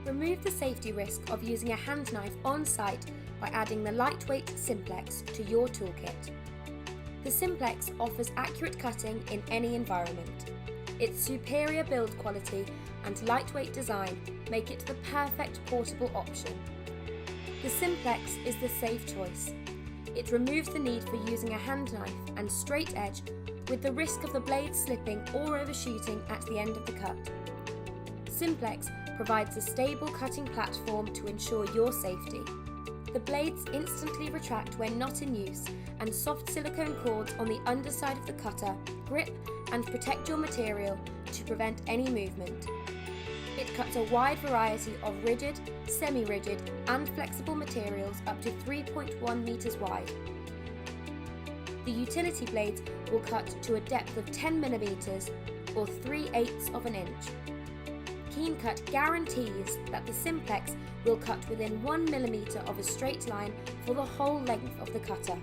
Remove the safety risk of using a hand knife on site by adding the lightweight Simplex to your toolkit. The Simplex offers accurate cutting in any environment. Its superior build quality and lightweight design make it the perfect portable option. The Simplex is the safe choice. It removes the need for using a hand knife and straight edge with the risk of the blade slipping or overshooting at the end of the cut. Simplex provides a stable cutting platform to ensure your safety. The blades instantly retract when not in use, and soft silicone cords on the underside of the cutter grip and protect your material to prevent any movement. It cuts a wide variety of rigid, semi-rigid and flexible materials up to 3.1 meters wide. The utility blades will cut to a depth of 10 millimeters or 3/8 of an inch. Keencut guarantees that the Simplex will cut within 1 millimeter of a straight line for the whole length of the cutter.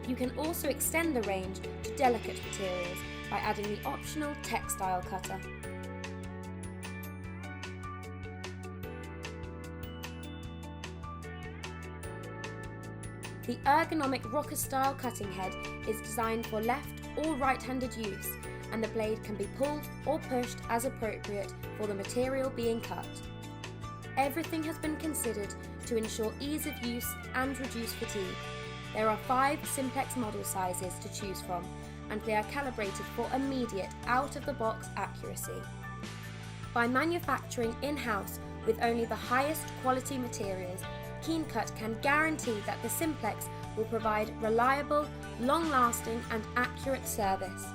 You can also extend the range to delicate materials by adding the optional Textile cutter. The ergonomic rocker-style cutting head is designed for left or right-handed use, and the blade can be pulled or pushed as appropriate for the material being cut. Everything has been considered to ensure ease of use and reduce fatigue. There are 5 Simplex model sizes to choose from, and they are calibrated for immediate out-of-the-box accuracy. By manufacturing in-house with only the highest quality materials, Keencut can guarantee that the Simplex will provide reliable, long-lasting and accurate service.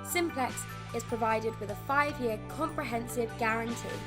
Simplex is provided with a 5-year comprehensive guarantee.